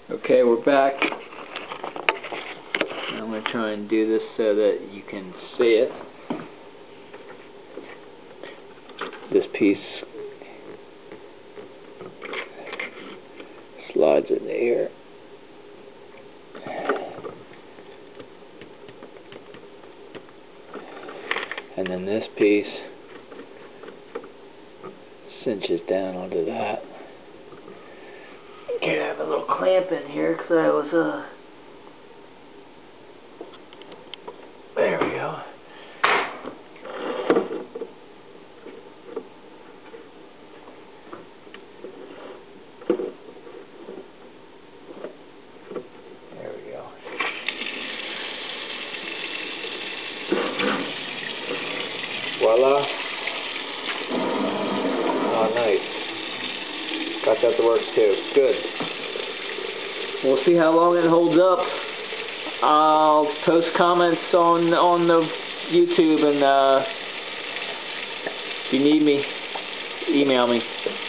Okay, we're back. I'm going to try and do this so that you can see it. This piece slides in the air. And then this piece cinches down onto that. Okay, I have a little clamp in here because I was there we go. There we go. Voila. Oh, nice. Got that to work too. Good. We'll see how long it holds up. I'll post comments on the YouTube, and if you need me, email me.